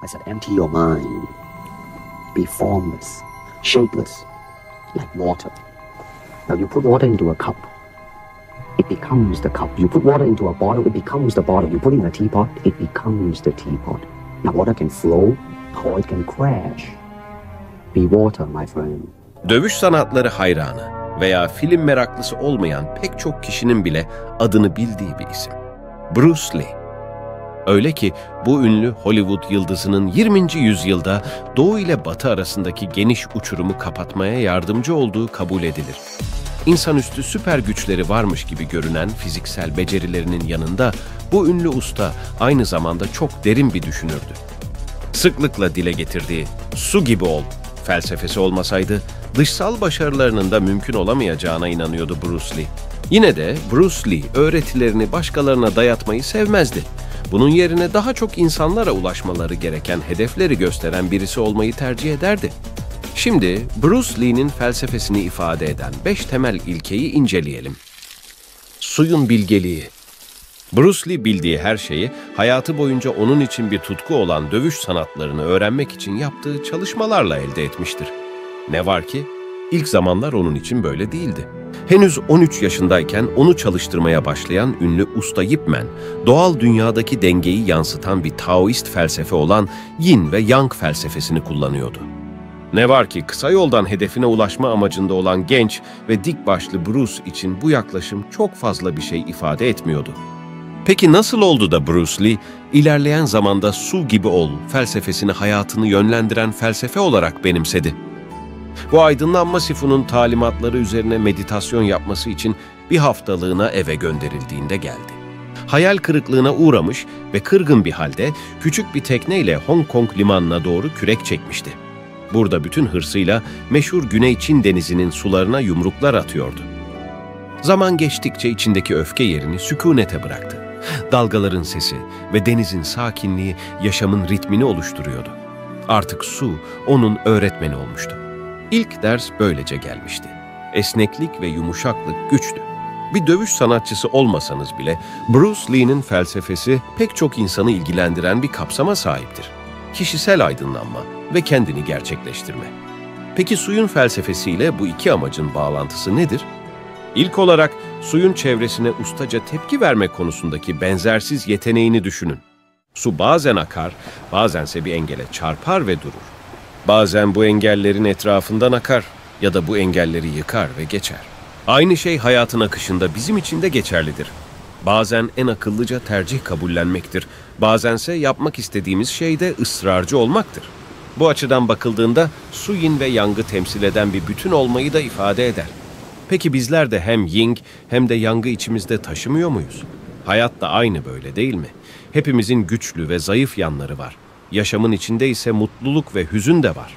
I said, empty your mind. Be formless, shapeless, like water. Now you put water into a cup, it becomes the cup. You put water into a bottle, it becomes the bottle. You put it in a teapot, it becomes the teapot. Now water can flow or it can crash. Be water, my friend. Dövüş sanatları hayranı veya film meraklısı olmayan pek çok kişinin bile adını bildiği bir isim. Bruce Lee. Öyle ki bu ünlü Hollywood yıldızının 20. yüzyılda Doğu ile Batı arasındaki geniş uçurumu kapatmaya yardımcı olduğu kabul edilir. İnsanüstü süper güçleri varmış gibi görünen fiziksel becerilerinin yanında bu ünlü usta aynı zamanda çok derin bir düşünürdü. Sıklıkla dile getirdiği "su gibi ol" felsefesi olmasaydı dışsal başarılarının da mümkün olamayacağına inanıyordu Bruce Lee. Yine de Bruce Lee öğretilerini başkalarına dayatmayı sevmezdi. Bunun yerine daha çok insanlara ulaşmaları gereken hedefleri gösteren birisi olmayı tercih ederdi. Şimdi Bruce Lee'nin felsefesini ifade eden 5 temel ilkeyi inceleyelim. Suyun bilgeliği. Bruce Lee bildiği her şeyi, hayatı boyunca onun için bir tutku olan dövüş sanatlarını öğrenmek için yaptığı çalışmalarla elde etmiştir. Ne var ki, ilk zamanlar onun için böyle değildi. Henüz 13 yaşındayken onu çalıştırmaya başlayan ünlü usta Yip Man, doğal dünyadaki dengeyi yansıtan bir Taoist felsefe olan Yin ve Yang felsefesini kullanıyordu. Ne var ki kısa yoldan hedefine ulaşma amacında olan genç ve dik başlı Bruce için bu yaklaşım çok fazla bir şey ifade etmiyordu. Peki nasıl oldu da Bruce Lee, ilerleyen zamanda su gibi ol felsefesini hayatını yönlendiren felsefe olarak benimsedi? Bu aydınlanma sifunun talimatları üzerine meditasyon yapması için bir haftalığına eve gönderildiğinde geldi. Hayal kırıklığına uğramış ve kırgın bir halde küçük bir tekneyle Hong Kong limanına doğru kürek çekmişti. Burada bütün hırsıyla meşhur Güney Çin Denizi'nin sularına yumruklar atıyordu. Zaman geçtikçe içindeki öfke yerini sükunete bıraktı. Dalgaların sesi ve denizin sakinliği yaşamın ritmini oluşturuyordu. Artık su onun öğretmeni olmuştu. İlk ders böylece gelmişti. Esneklik ve yumuşaklık güçtü. Bir dövüş sanatçısı olmasanız bile Bruce Lee'nin felsefesi pek çok insanı ilgilendiren bir kapsama sahiptir. Kişisel aydınlanma ve kendini gerçekleştirme. Peki suyun felsefesiyle bu iki amacın bağlantısı nedir? İlk olarak suyun çevresine ustaca tepki verme konusundaki benzersiz yeteneğini düşünün. Su bazen akar, bazense bir engele çarpar ve durur. Bazen bu engellerin etrafından akar ya da bu engelleri yıkar ve geçer. Aynı şey hayatın akışında bizim için de geçerlidir. Bazen en akıllıca tercih kabullenmektir, bazense yapmak istediğimiz şeyde ısrarcı olmaktır. Bu açıdan bakıldığında su yin ve yang'ı temsil eden bir bütün olmayı da ifade eder. Peki bizler de hem yin hem de yang'ı içimizde taşımıyor muyuz? Hayat da aynı böyle değil mi? Hepimizin güçlü ve zayıf yanları var. Yaşamın içinde ise mutluluk ve hüzün de var.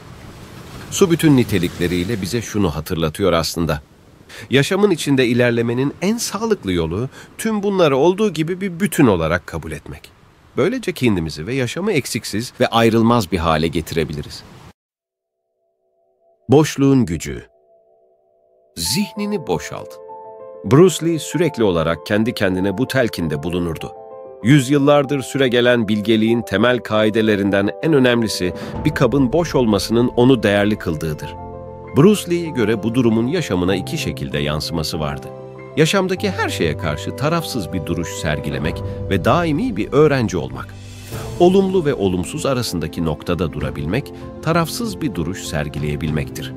Su bütün nitelikleriyle bize şunu hatırlatıyor aslında. Yaşamın içinde ilerlemenin en sağlıklı yolu tüm bunları olduğu gibi bir bütün olarak kabul etmek. Böylece kendimizi ve yaşamı eksiksiz ve ayrılmaz bir hale getirebiliriz. Boşluğun gücü. Zihnini boşalt. Bruce Lee sürekli olarak kendi kendine bu telkinde bulunurdu. Yüzyıllardır süregelen bilgeliğin temel kaidelerinden en önemlisi bir kabın boş olmasının onu değerli kıldığıdır. Bruce Lee'ye göre bu durumun yaşamına iki şekilde yansıması vardı. Yaşamdaki her şeye karşı tarafsız bir duruş sergilemek ve daimi bir öğrenci olmak. Olumlu ve olumsuz arasındaki noktada durabilmek, tarafsız bir duruş sergileyebilmektir.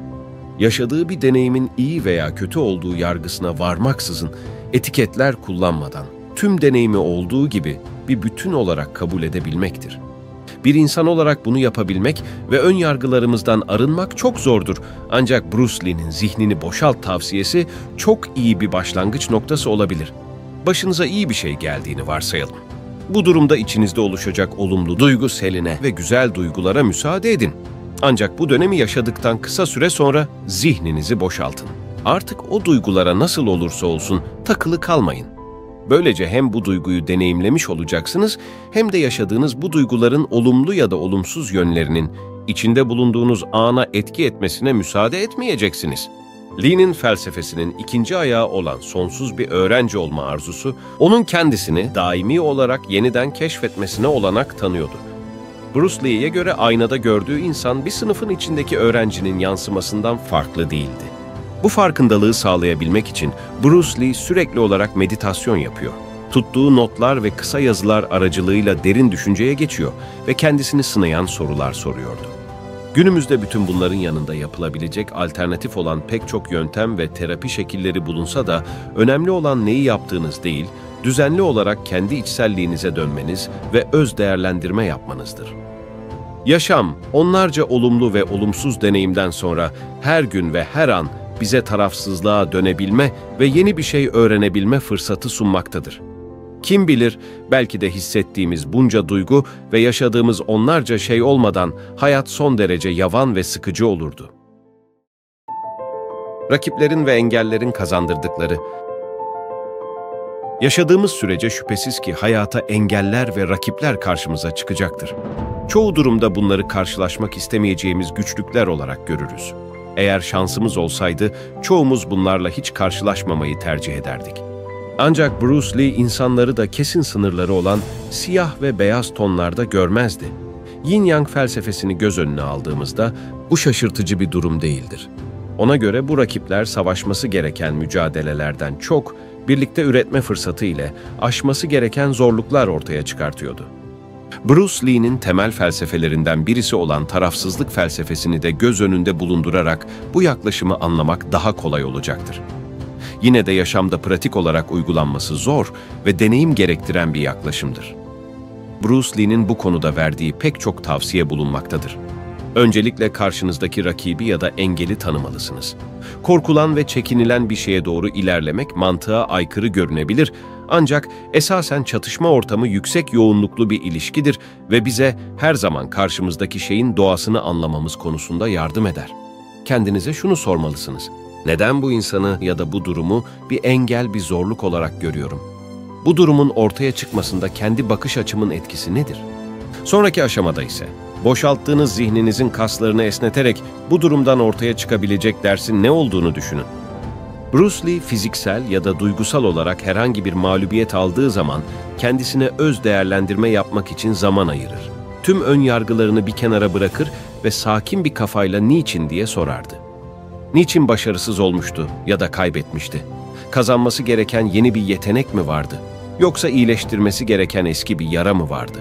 Yaşadığı bir deneyimin iyi veya kötü olduğu yargısına varmaksızın, etiketler kullanmadan, tüm deneyimi olduğu gibi bir bütün olarak kabul edebilmektir. Bir insan olarak bunu yapabilmek ve ön yargılarımızdan arınmak çok zordur. Ancak Bruce Lee'nin zihnini boşalt tavsiyesi çok iyi bir başlangıç noktası olabilir. Başınıza iyi bir şey geldiğini varsayalım. Bu durumda içinizde oluşacak olumlu duygu seline ve güzel duygulara müsaade edin. Ancak bu dönemi yaşadıktan kısa süre sonra zihninizi boşaltın. Artık o duygulara nasıl olursa olsun takılı kalmayın. Böylece hem bu duyguyu deneyimlemiş olacaksınız hem de yaşadığınız bu duyguların olumlu ya da olumsuz yönlerinin içinde bulunduğunuz ana etki etmesine müsaade etmeyeceksiniz. Lee'nin felsefesinin ikinci ayağı olan sonsuz bir öğrenci olma arzusu, onun kendisini daimi olarak yeniden keşfetmesine olanak tanıyordu. Bruce Lee'ye göre aynada gördüğü insan bir sınıfın içindeki öğrencinin yansımasından farklı değildi. Bu farkındalığı sağlayabilmek için Bruce Lee sürekli olarak meditasyon yapıyor. Tuttuğu notlar ve kısa yazılar aracılığıyla derin düşünceye geçiyor ve kendisini sınayan sorular soruyordu. Günümüzde bütün bunların yanında yapılabilecek alternatif olan pek çok yöntem ve terapi şekilleri bulunsa da önemli olan neyi yaptığınız değil, düzenli olarak kendi içselliğinize dönmeniz ve öz değerlendirme yapmanızdır. Yaşam, onlarca olumlu ve olumsuz deneyimden sonra her gün ve her an bize tarafsızlığa dönebilme ve yeni bir şey öğrenebilme fırsatı sunmaktadır. Kim bilir, belki de hissettiğimiz bunca duygu ve yaşadığımız onlarca şey olmadan hayat son derece yavan ve sıkıcı olurdu. Rakiplerin ve engellerin kazandırdıkları. Yaşadığımız sürece şüphesiz ki hayata engeller ve rakipler karşımıza çıkacaktır. Çoğu durumda bunları karşılaşmak istemeyeceğimiz güçlükler olarak görürüz. Eğer şansımız olsaydı, çoğumuz bunlarla hiç karşılaşmamayı tercih ederdik. Ancak Bruce Lee insanları da kesin sınırları olan siyah ve beyaz tonlarda görmezdi. Yin-Yang felsefesini göz önüne aldığımızda bu şaşırtıcı bir durum değildir. Ona göre bu rakipler savaşması gereken mücadelelerden çok, birlikte üretme fırsatı ile aşması gereken zorluklar ortaya çıkartıyordu. Bruce Lee'nin temel felsefelerinden birisi olan tarafsızlık felsefesini de göz önünde bulundurarak bu yaklaşımı anlamak daha kolay olacaktır. Yine de yaşamda pratik olarak uygulanması zor ve deneyim gerektiren bir yaklaşımdır. Bruce Lee'nin bu konuda verdiği pek çok tavsiye bulunmaktadır. Öncelikle karşınızdaki rakibi ya da engeli tanımalısınız. Korkulan ve çekinilen bir şeye doğru ilerlemek mantığa aykırı görünebilir, ancak esasen çatışma ortamı yüksek yoğunluklu bir ilişkidir ve bize her zaman karşımızdaki şeyin doğasını anlamamız konusunda yardım eder. Kendinize şunu sormalısınız: neden bu insanı ya da bu durumu bir engel, bir zorluk olarak görüyorum? Bu durumun ortaya çıkmasında kendi bakış açımın etkisi nedir? Sonraki aşamada ise boşalttığınız zihninizin kaslarını esneterek bu durumdan ortaya çıkabilecek dersin ne olduğunu düşünün. Bruce Lee fiziksel ya da duygusal olarak herhangi bir mağlubiyet aldığı zaman kendisine öz değerlendirme yapmak için zaman ayırır. Tüm ön yargılarını bir kenara bırakır ve sakin bir kafayla niçin diye sorardı. Niçin başarısız olmuştu ya da kaybetmişti? Kazanması gereken yeni bir yetenek mi vardı? Yoksa iyileştirmesi gereken eski bir yara mı vardı?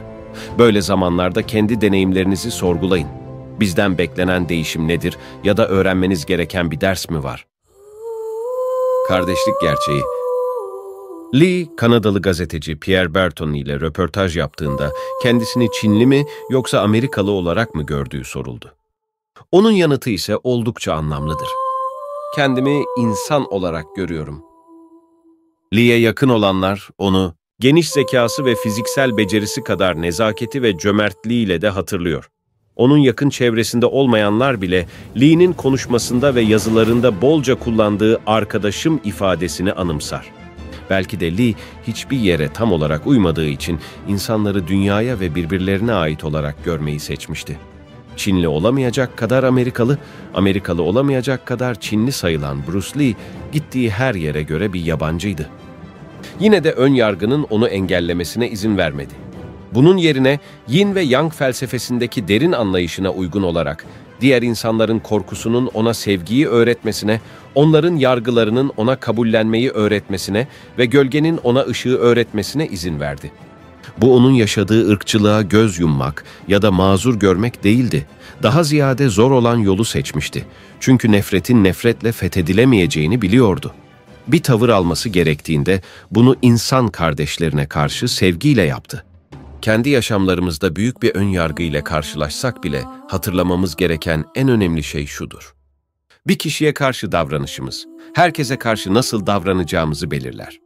Böyle zamanlarda kendi deneyimlerinizi sorgulayın. Bizden beklenen değişim nedir ya da öğrenmeniz gereken bir ders mi var? Kardeşlik gerçeği. Lee, Kanadalı gazeteci Pierre Berton ile röportaj yaptığında kendisini Çinli mi yoksa Amerikalı olarak mı gördüğü soruldu. Onun yanıtı ise oldukça anlamlıdır. Kendimi insan olarak görüyorum. Lee'ye yakın olanlar onu geniş zekası ve fiziksel becerisi kadar nezaketi ve cömertliğiyle de hatırlıyor. Onun yakın çevresinde olmayanlar bile Lee'nin konuşmasında ve yazılarında bolca kullandığı arkadaşım ifadesini anımsar. Belki de Lee hiçbir yere tam olarak uymadığı için insanları dünyaya ve birbirlerine ait olarak görmeyi seçmişti. Çinli olamayacak kadar Amerikalı, Amerikalı olamayacak kadar Çinli sayılan Bruce Lee, gittiği her yere göre bir yabancıydı. Yine de ön yargının onu engellemesine izin vermedi. Bunun yerine Yin ve Yang felsefesindeki derin anlayışına uygun olarak diğer insanların korkusunun ona sevgiyi öğretmesine, onların yargılarının ona kabullenmeyi öğretmesine ve gölgenin ona ışığı öğretmesine izin verdi. Bu onun yaşadığı ırkçılığa göz yummak ya da mazur görmek değildi. Daha ziyade zor olan yolu seçmişti. Çünkü nefretin nefretle fethedilemeyeceğini biliyordu. Bir tavır alması gerektiğinde bunu insan kardeşlerine karşı sevgiyle yaptı. Kendi yaşamlarımızda büyük bir ön yargı ile karşılaşsak bile hatırlamamız gereken en önemli şey şudur: bir kişiye karşı davranışımız, herkese karşı nasıl davranacağımızı belirler.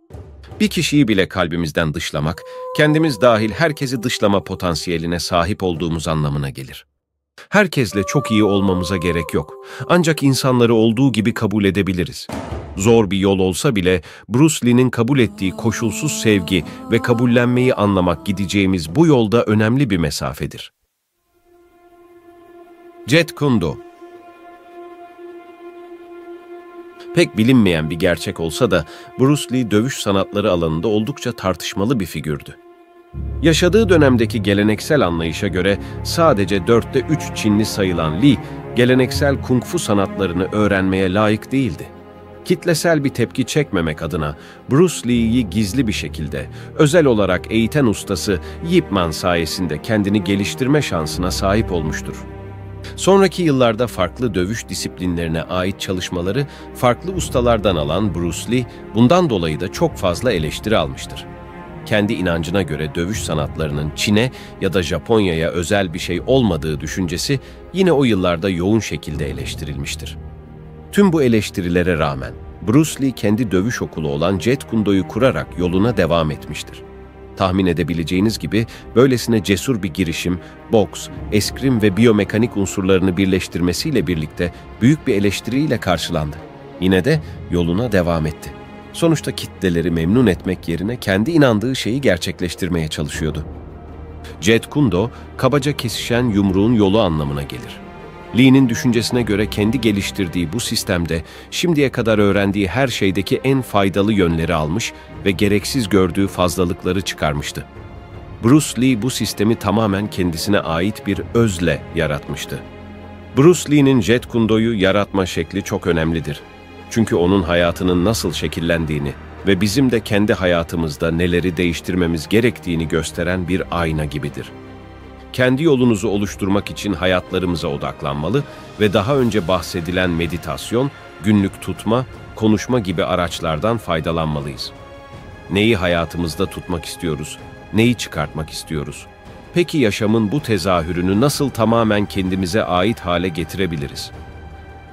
Bir kişiyi bile kalbimizden dışlamak, kendimiz dahil herkesi dışlama potansiyeline sahip olduğumuz anlamına gelir. Herkesle çok iyi olmamıza gerek yok. Ancak insanları olduğu gibi kabul edebiliriz. Zor bir yol olsa bile Bruce Lee'nin kabul ettiği koşulsuz sevgi ve kabullenmeyi anlamak gideceğimiz bu yolda önemli bir mesafedir. Jeet Kune Do. Pek bilinmeyen bir gerçek olsa da Bruce Lee dövüş sanatları alanında oldukça tartışmalı bir figürdü. Yaşadığı dönemdeki geleneksel anlayışa göre sadece 4'te 3 Çinli sayılan Li, geleneksel kung fu sanatlarını öğrenmeye layık değildi. Kitlesel bir tepki çekmemek adına Bruce Lee'yi gizli bir şekilde, özel olarak eğiten ustası Yip Man sayesinde kendini geliştirme şansına sahip olmuştur. Sonraki yıllarda farklı dövüş disiplinlerine ait çalışmaları farklı ustalardan alan Bruce Lee, bundan dolayı da çok fazla eleştiri almıştır. Kendi inancına göre dövüş sanatlarının Çin'e ya da Japonya'ya özel bir şey olmadığı düşüncesi yine o yıllarda yoğun şekilde eleştirilmiştir. Tüm bu eleştirilere rağmen Bruce Lee kendi dövüş okulu olan Jeet Kune Do'yu kurarak yoluna devam etmiştir. Tahmin edebileceğiniz gibi böylesine cesur bir girişim, boks, eskrim ve biyomekanik unsurlarını birleştirmesiyle birlikte büyük bir eleştiriyle karşılandı. Yine de yoluna devam etti. Sonuçta kitleleri memnun etmek yerine kendi inandığı şeyi gerçekleştirmeye çalışıyordu. Jeet Kune Do, kabaca kesişen yumruğun yolu anlamına gelir. Lee'nin düşüncesine göre kendi geliştirdiği bu sistemde şimdiye kadar öğrendiği her şeydeki en faydalı yönleri almış ve gereksiz gördüğü fazlalıkları çıkarmıştı. Bruce Lee bu sistemi tamamen kendisine ait bir özle yaratmıştı. Bruce Lee'nin Jeet Kune Do'yu yaratma şekli çok önemlidir. Çünkü onun hayatının nasıl şekillendiğini ve bizim de kendi hayatımızda neleri değiştirmemiz gerektiğini gösteren bir ayna gibidir. Kendi yolunuzu oluşturmak için hayatlarımıza odaklanmalı ve daha önce bahsedilen meditasyon, günlük tutma, konuşma gibi araçlardan faydalanmalıyız. Neyi hayatımızda tutmak istiyoruz? Neyi çıkartmak istiyoruz? Peki yaşamın bu tezahürünü nasıl tamamen kendimize ait hale getirebiliriz?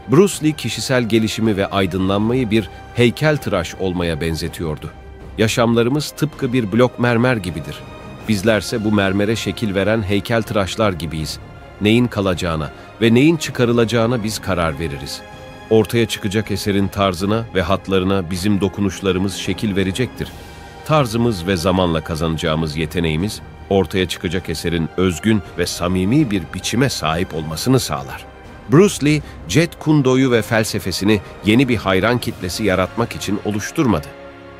Bruce Lee kişisel gelişimi ve aydınlanmayı bir heykeltıraş olmaya benzetiyordu. Yaşamlarımız tıpkı bir blok mermer gibidir. Bizlerse bu mermere şekil veren heykeltıraşlar gibiyiz. Neyin kalacağına ve neyin çıkarılacağına biz karar veririz. Ortaya çıkacak eserin tarzına ve hatlarına bizim dokunuşlarımız şekil verecektir. Tarzımız ve zamanla kazanacağımız yeteneğimiz, ortaya çıkacak eserin özgün ve samimi bir biçime sahip olmasını sağlar. Bruce Lee, Jeet Kune Do'yu ve felsefesini yeni bir hayran kitlesi yaratmak için oluşturmadı.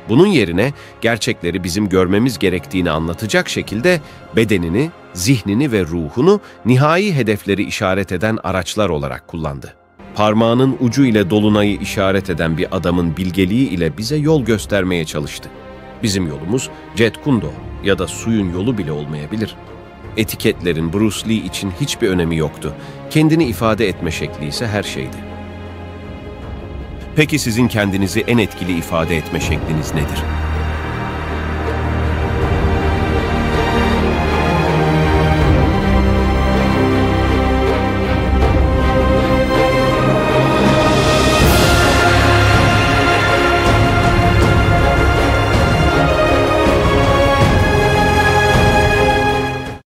Bunun yerine gerçekleri bizim görmemiz gerektiğini anlatacak şekilde bedenini, zihnini ve ruhunu nihai hedefleri işaret eden araçlar olarak kullandı. Parmağının ucu ile dolunayı işaret eden bir adamın bilgeliği ile bize yol göstermeye çalıştı. Bizim yolumuz Jeet Kune Do ya da suyun yolu bile olmayabilir. Etiketlerin Bruce Lee için hiçbir önemi yoktu. Kendini ifade etme şekli ise her şeydi. Peki sizin kendinizi en etkili ifade etme şekliniz nedir?